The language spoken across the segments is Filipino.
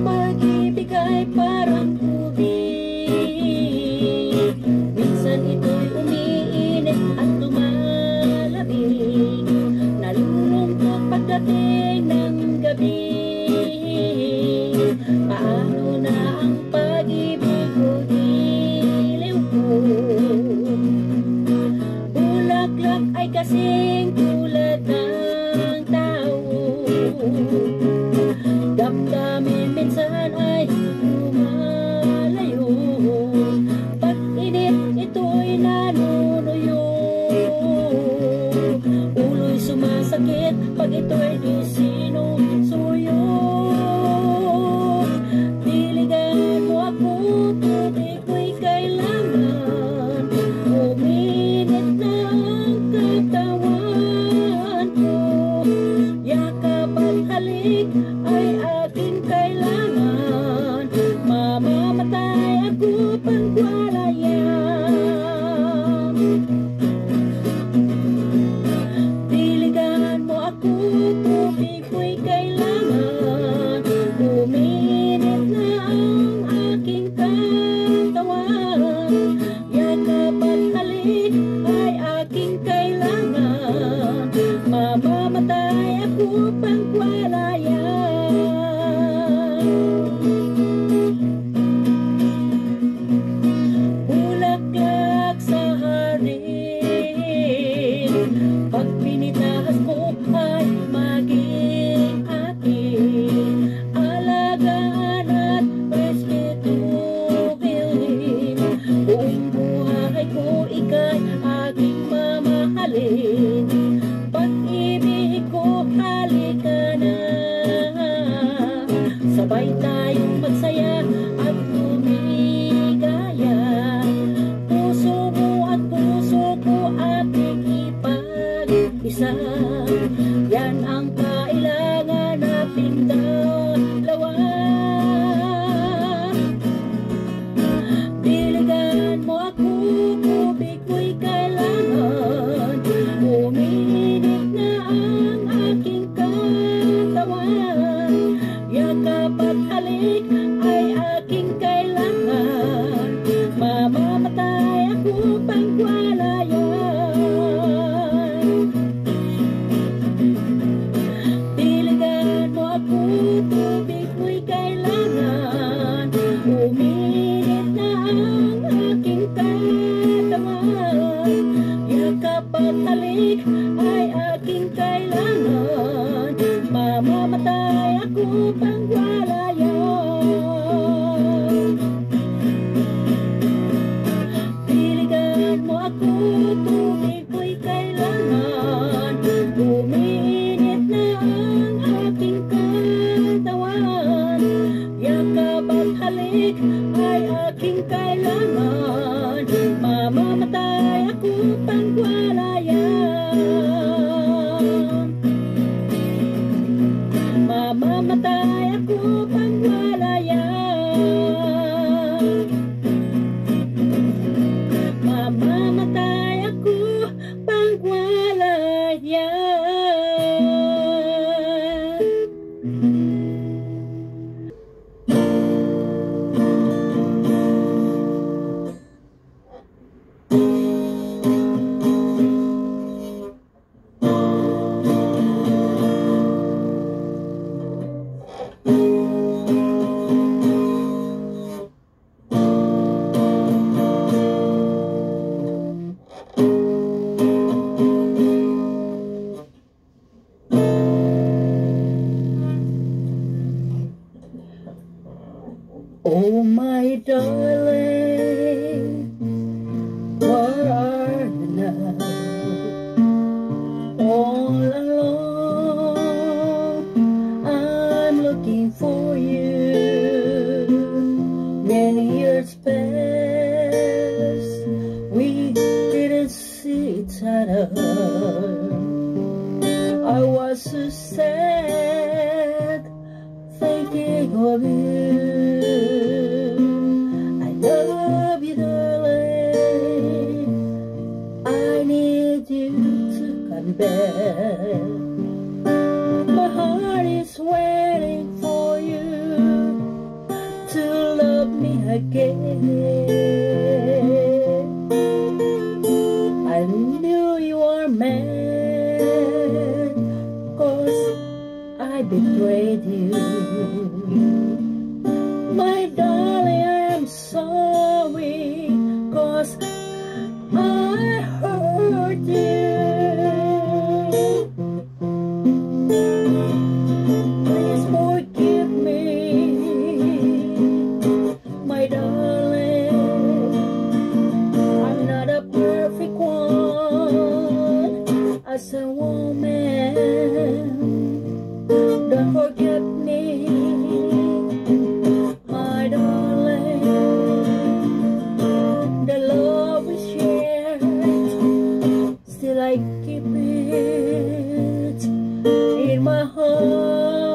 pag-ibig ay parang tubig, minsan ito'y umiinit at lumalamig, nalulungkot pagdating ng gabi. Paano na ang pag-ibig ko, iliw ko? Bulaklak ay kasing tulad ng tao, damdamin minsan ay lumalayo. Pag init ito'y nanunuyo, ulo'y sumasakit pag ito'y di sinusuyo. Diligan mo ako, tubig ko'y kailangan, uminit na ang katawan ko. Yakap at halik ay aking kailangan, mamamatay ako pagwalayan. Diligan mo ako, tubig ko'y kailangan, uminit na ang aking katawan. Yakap at halik ay aking kailangan, mamamatay ako pagwalayan. Bulaklak sa harin, pag pinitahas mo ay maging akin. Alagaan at respetuhin, buong buhay ko ika'y aking mamahalin. Pag-ibig ko, halika na, sabay tayong magsaya at lumigaya. Puso mo at puso ko ating ipag-isa, yan ang kailangan nating dalawa. Diligan mo ako, tubig ko'y kailangan, uminit na ang aking katawan. Yakap at halik ay aking kailangan, mamamatay ako pagwalayan. Diligan mo ako, tubig ko'y kailangan, uminit na ang aking katawan. Yakap at halik ay aking kailangan, mamamatay ako pagwalayan. Diligan mo ako, tubig ko'y kailangan, uminit na ang aking katawan. Yakap at halik ay aking kailangan, mamamatay ako pagwalayan. Mamamatay ako pagwalayan. Mamamatay ako pagwalayan. Oh my darling, where are you now? All alone, I'm looking for you. Many years passed, we didn't see each other. I was so sad, thinking of you. I love you, darling, I need you to come back. My heart is waiting for you. forget. I knew you were mad, 'cause I betrayed you. My darling, I'm sorry, 'cause I hurt you. Please forgive me, my darling. I'm not a perfect one as a woman. Don't forget me, my darling. The love we shared, still I keep it in my heart.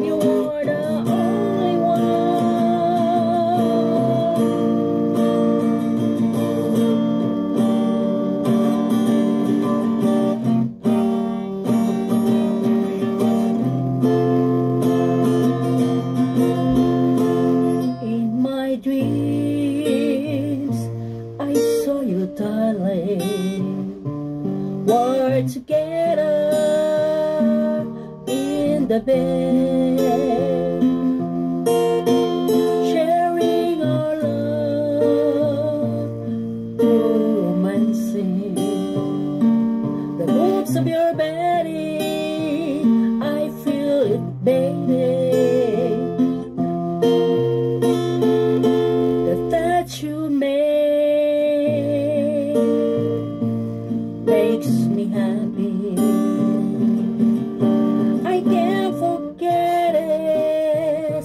You are the only in my dreams. I saw you, darling. We're together in the bed, sharing our love, romancing the moves of your body. I feel it, baby. The touch you make makes me happy. I can't forget it.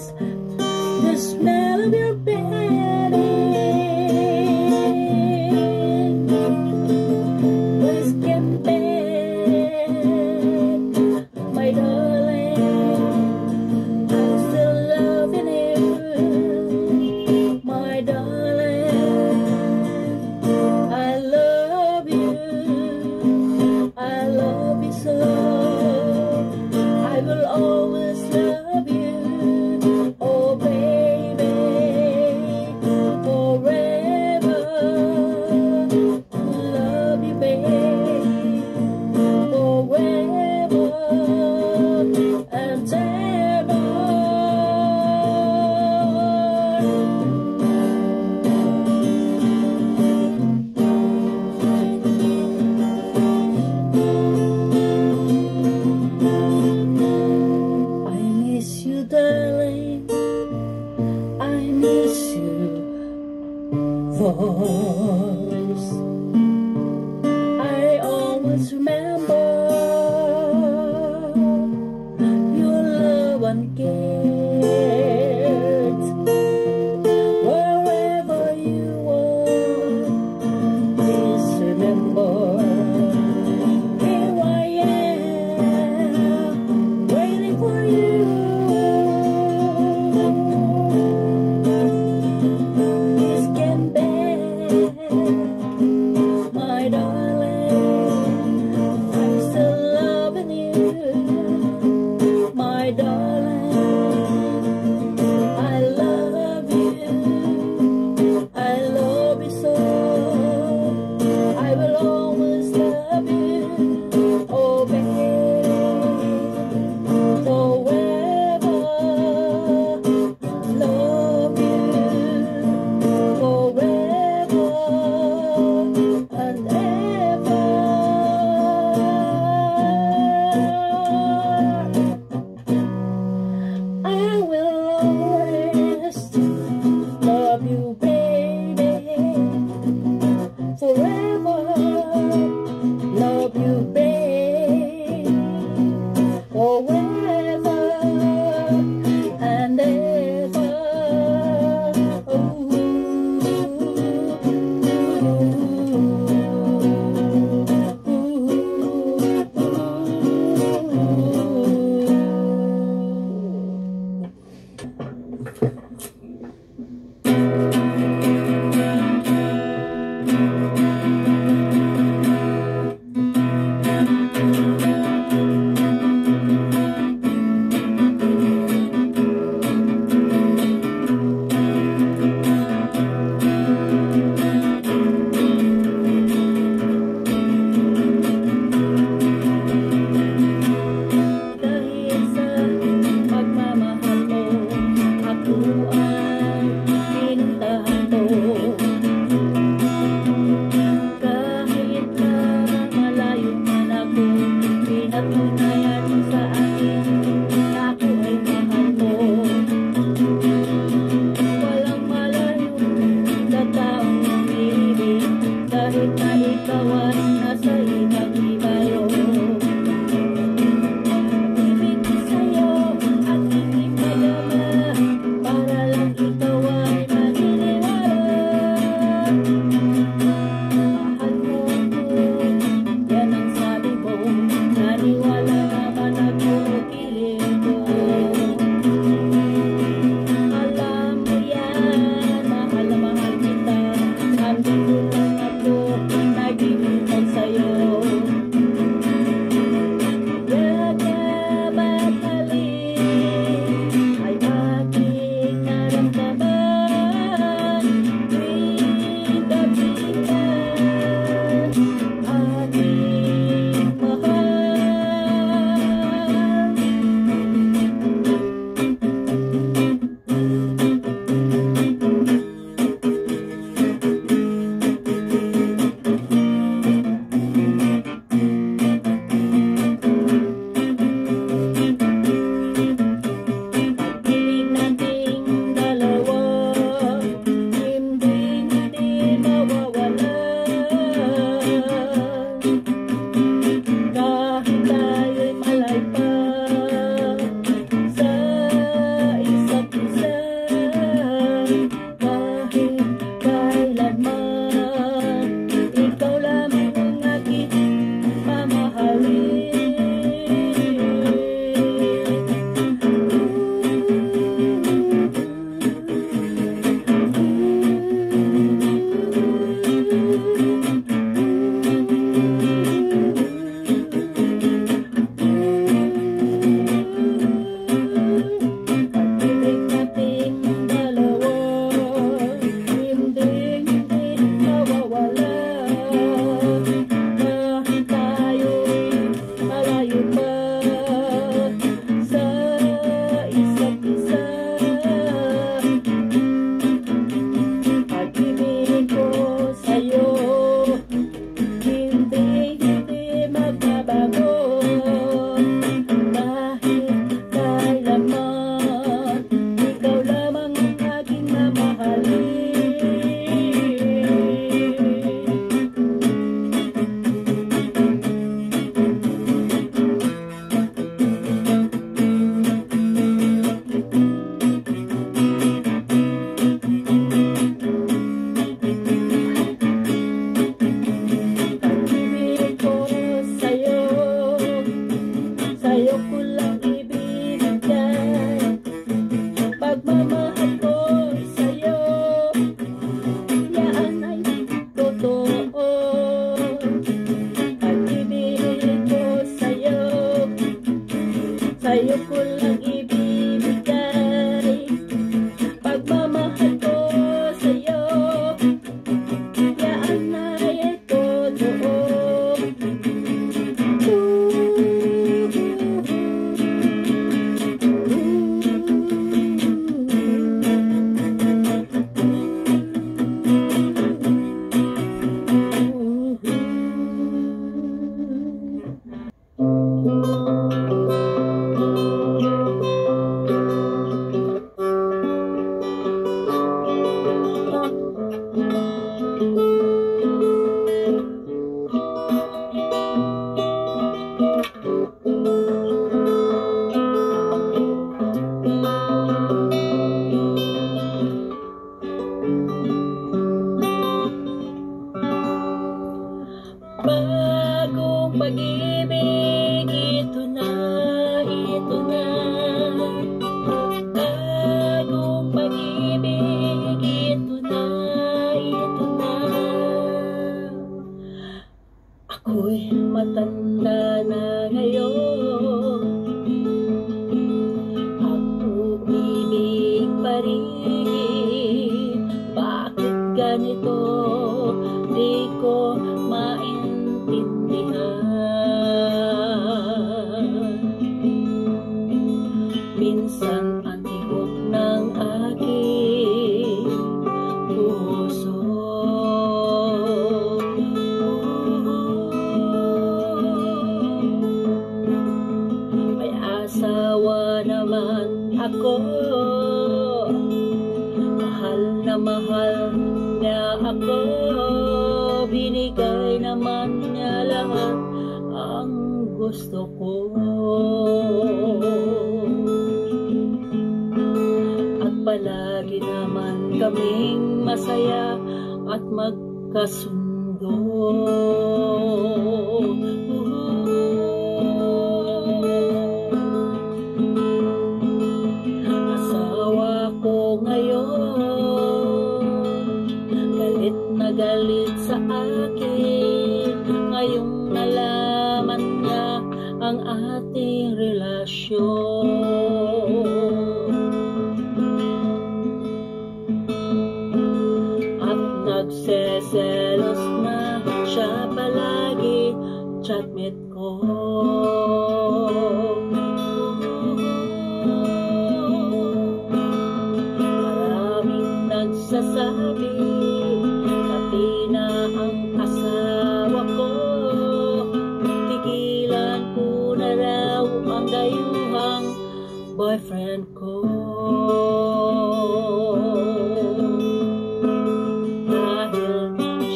The smell of your bedding. Please come back, my darling. I'm still loving you, my darling. I love you. I love you so. I will always love you. Oh baby, forever. Love you, baby, forever and ever. I miss you, darling. I miss you, voice. I always remember your love uncared. Wherever you are, please remember. Here I am, waiting for you. Please come back, my darling. I'm still loving you, my darling. Pagmamahal ko sa'yo, yan ay totoo. Pag-ibig ko sa'yo, sa'yo ko lang ibibigay. Pagmamahal ko sa'yo, yan ay totoo. Bagong pag-ibig, ito na, ito na. Bagong pag-ibig, ito na, ito na. Ako'y matanda na ngayon, at umiibig pa rin. Bakit ganito? Di ko minsan ang tibok ng aking puso. May asawa naman ako, mahal na mahal niya ako. Binigay naman niya lahat ang gusto ko. Palagi naman kaming masaya at magkasundo. Asawa ko ngayon, galit na galit sa akin. Ngayong nalaman niya ang ating relasyon. Nagseselos na siya palagi, chatmate ko. Maraming nagsasabi, pati na ang asawa ko. Tigilan ko na raw ang dayuhang boyfriend ko.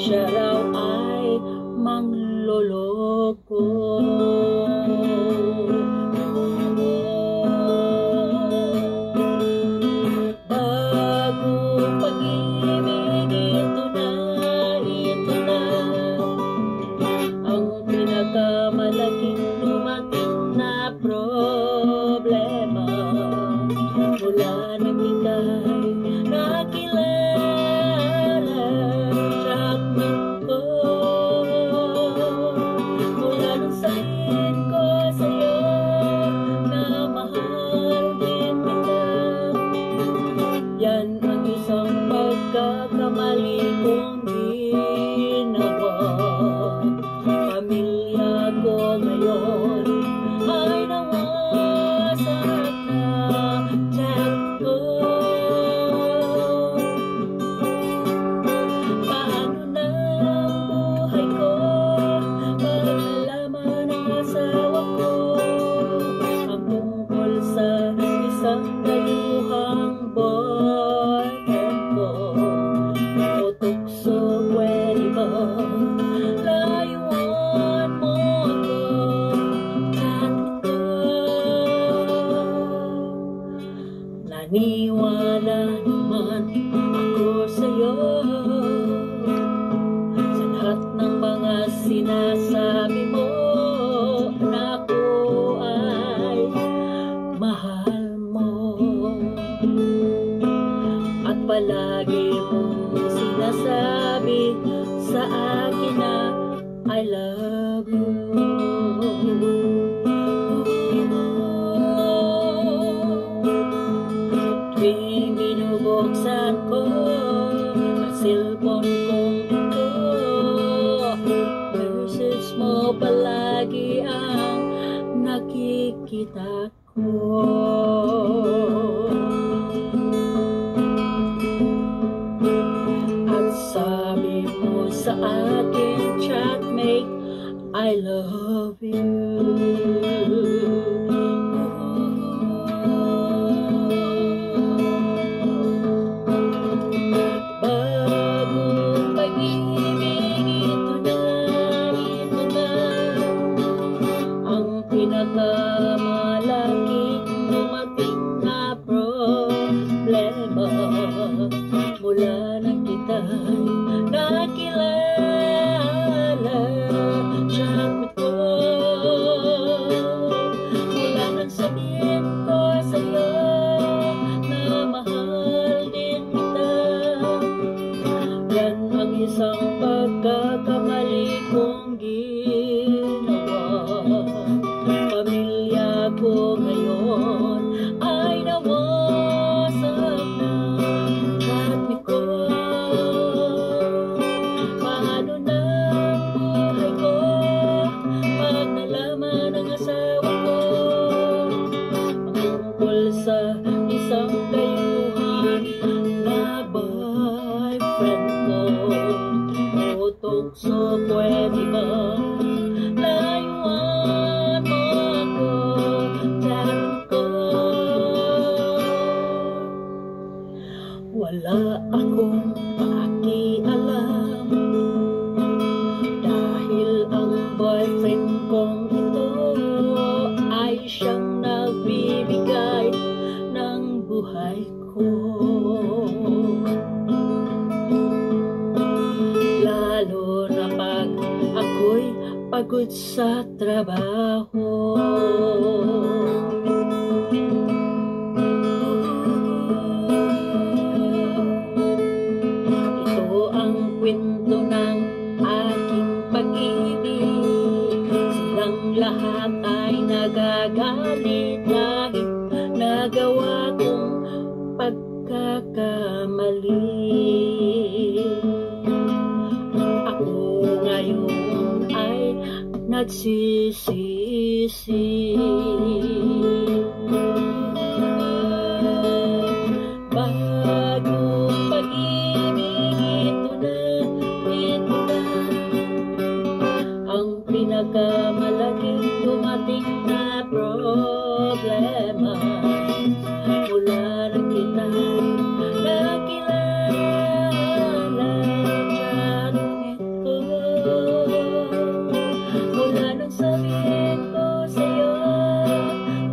Siya raw ay mangloloko. Bagong pag-ibig, ito na, ito na. Ang pinakamalaking dumating na problema. Mula nang ika'y nakilala, mula nung sabihin ko sa'yo na mahal din kita. Yan ang isang pagkakamali kong ginawa. Pamilya ko ngayon ay nawasak na chat ko. Paano na ang buhay ko pag nalaman ng asawa ko ang tungkol sa isang dayuhang boyfriend ko? O tukso, pwede ba layuan mo ako? Chat ko, naniwala naman ako sa'yo sa lahat ng mga sinasabi mo na ako ay mahal mo. palagi mong sinasabi sa akin na I love you. Tuwing binubuksan ko ang cellphone kong ito, message mo palagi ang nakikita ko. At sabi mo sa akin, chatmate, I love you. Bagong pag-ibig, ito na ang pinakamalaking dumating na problema mula na kita'y nakilala. Chatmate ko, mula nang sabihin ko sa'yo na mahal din kita. Yan ang isang pagkakamali kong ginawa. Pamilya ko ngayon ay nawasak na. Chatmate ko, paano na ang buhay ko pag nalaman ng asawa ko ang tungkol sa isang kayuhan na boyfriend ko? O tukso, pwede ba layuan mo ako? Chatmate ko, wala akong pakialam dahil ang boyfriend kong ito ay siyang nagbibigay ng buhay ko. Lalo na pag ako'y pagod sa trabaho. Ito ang kwento ng aking pag-ibig. Silang lahat ay nagagalit dahil nagawa kong pagkakamali. Ako ngayon ay nagsisisi. Bagong pag-ibig, ito na ang pinakamalaking dumating na problema mula na kita'y nakilala. Chatmate ko, mula nang sabihin ko sa'yo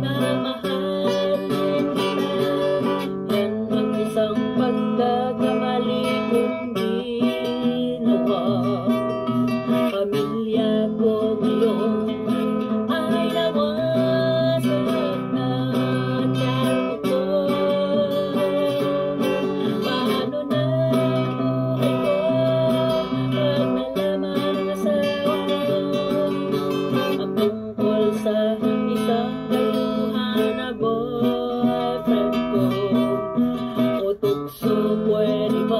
na mahal din kita. Yan ang isang pagkakamali kong ginawa. Pamilya ko ngayon ay nawasak na. Chatmate ko, paano na ang buhay ko pag nalaman ng asawa ko ang tungkol sa isang kayuhan na boyfriend ko? O tukso, pwede ba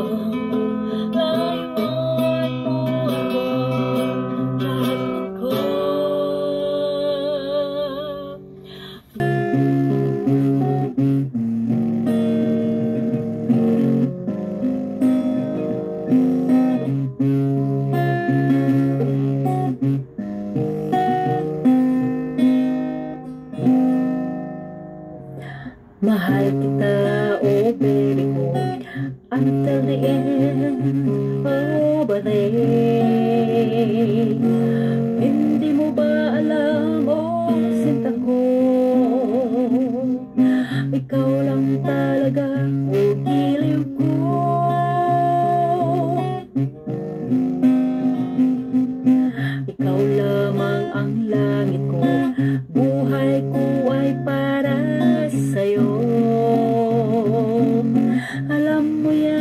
layuan mo ako? Chatmate ko, mahal kita, oh baby ko, until the end of the day. Hindi mo ba alam, oh sinta ko, ikaw lang talaga, oh giliw ko. Ikaw lamang ang langit ko, buhay ko ay para sa'yo. Alam mo yan.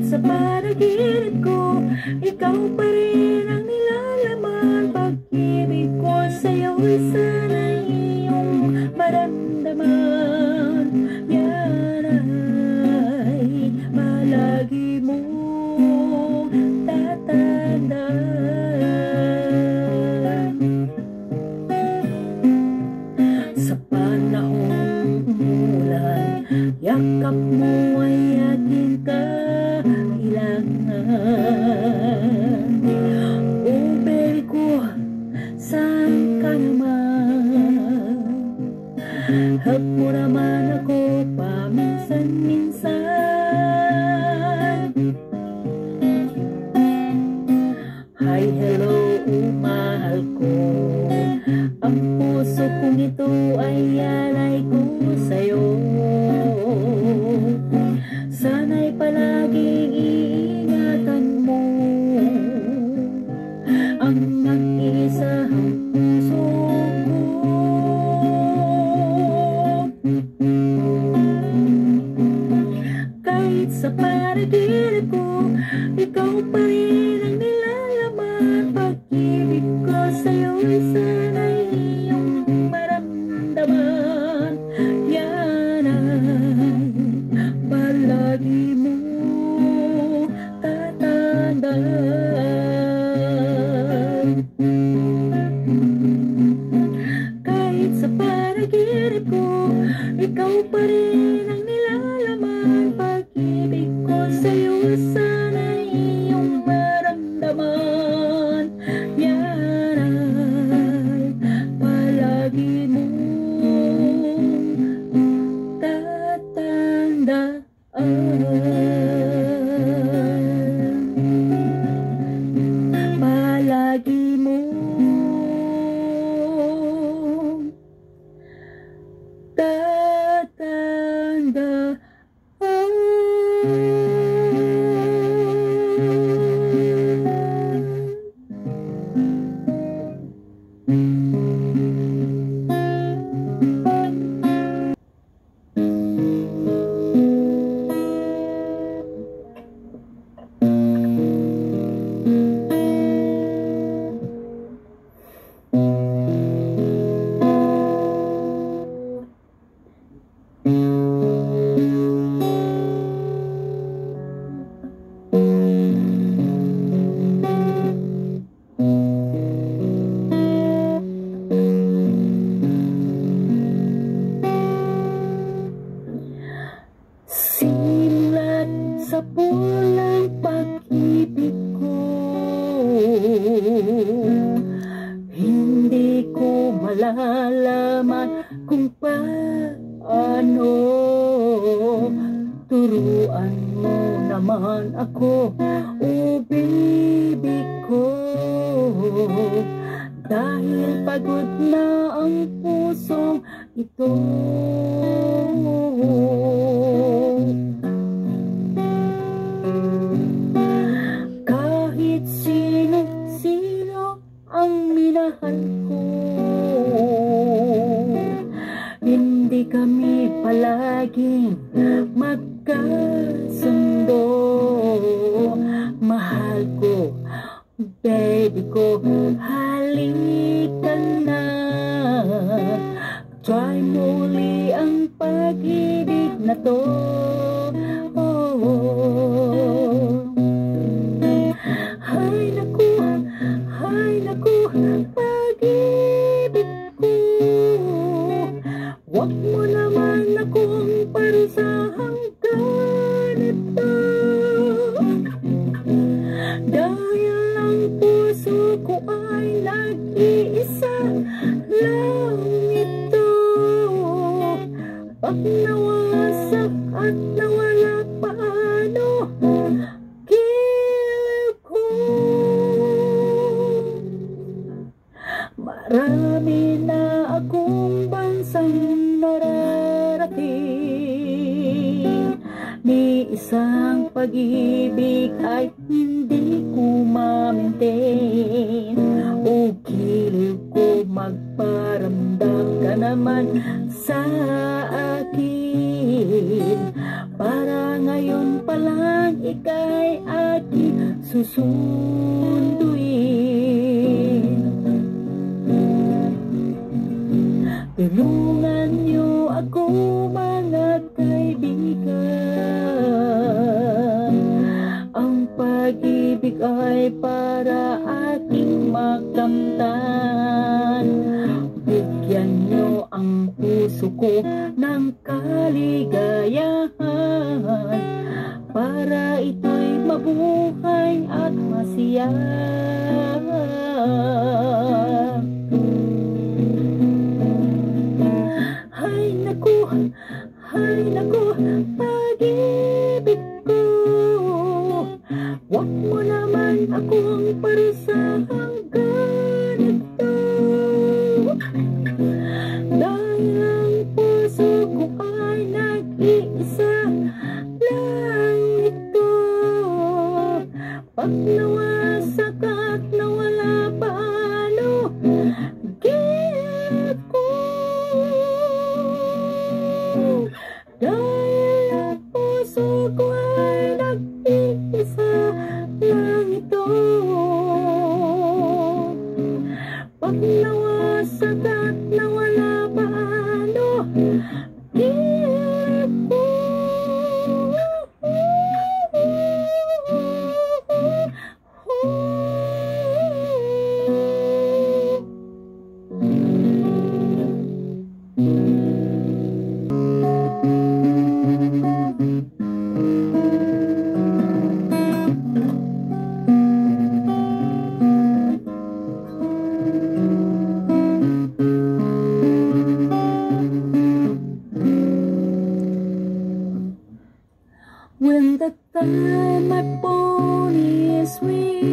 Kahit sa panaginip ko, ikaw pa rin ang nilalaman. Pag-ibig ko sa'yo'y sana'y iyong maramdaman. Yan ay palagi mong tatandaan. Sa panahong umulan, yakap mo ay aking kailangan. Oh baby ko, saan ka naman? Help mo naman ako paminsan-minsan. Hi, hello, mahal ko. Ang puso kong ito ay alay ko sa'yo. Sana'y palaging iingatan mo ang nag-iisang puso ko. Kahit sa panaginip ko, ikaw pa rin ang nilalaman. Pag-ibig ko sa'yo'y sana'y iyong maramdaman. Yan ay palagi mo tatandaan. Kahit sa panaginip ko, ikaw pa rin ang nilalaman. Pag-ibig ko sa'yo sana'y iyong maramdaman. Yan ay palagi mo tatandaan. Palagi mo tatandaan. Simulat sa pulang pag-ibig ko, hindi ko malalaman kung paano. Turuan mo naman ako, oh baby ko, dahil pagod na ang pusong ito. Kahit sino ang minahal ko, hindi kami palaging magkasundo. Mahal ko, baby ko, halika na. Try muli ang pag-ibig na to. Hay naku, pag-ibig ko, wag mo naman akong parusahang ganito. Dahil ang puso ko ay nag-iisa lang ito. Pag nawasak at nawala, paano? Marami na akong bansang nararating, ni isang pag-ibig ay hindi ko ma-maintain. O giliw ko, magparamdam ka naman sa akin, para ngayon pa lang nang ika'y aking susunduin. Tulungan niyo ako mga kaibigan, ang pag-ibig ay para aking makamtan. Bigyan niyo ang puso ko ng kaligayahan, para ito'y mabuhay at masaya. Hay naku, pag-ibig ko, wag mo naman akong parusahan ganito. Dahil ang puso ko ay nag-iisa lang ito. Pag nawasak at nawala pa ano gilid ko, dahil ang puso ko ay nag-iisa lang ito. Pag nawasak at nawala pa ano gilid ko. When the time my pony is weak,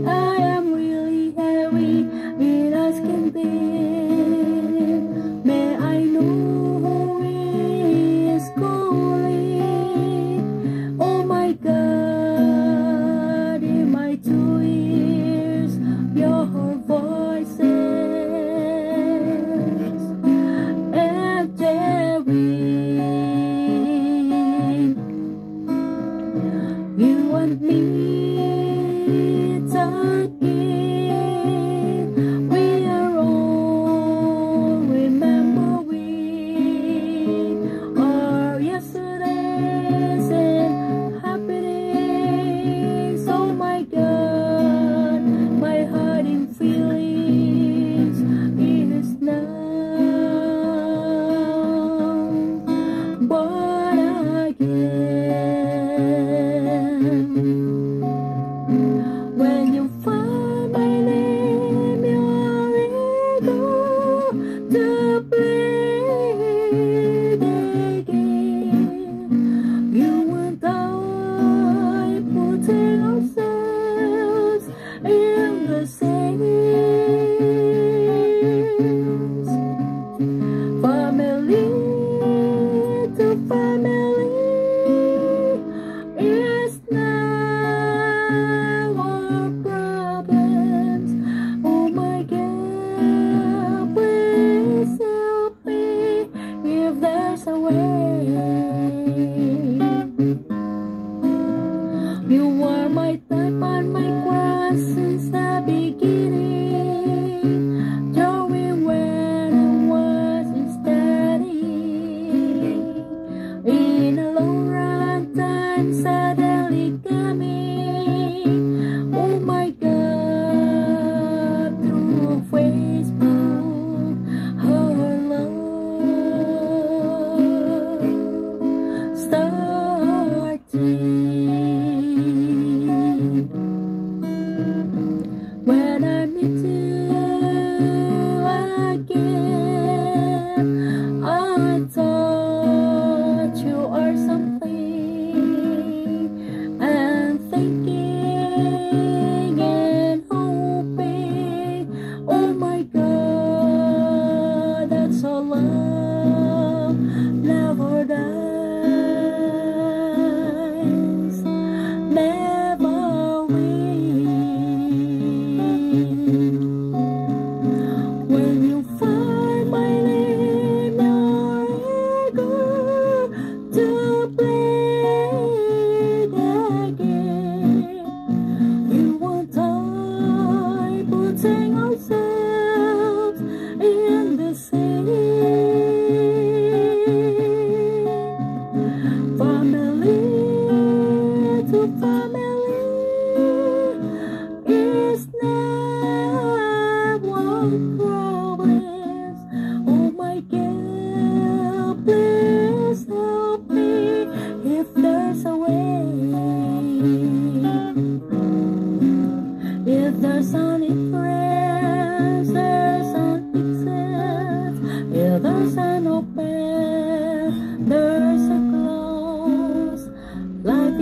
I am really heavy, it as can be. May I know who is calling? Oh my God, in my 2 ears, your voices, and you and me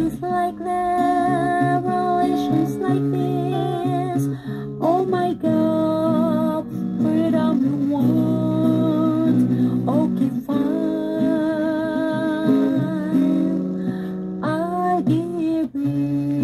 Babies like that, relations like this. Oh my God, freedom you want. Okay, fine, I'll give you.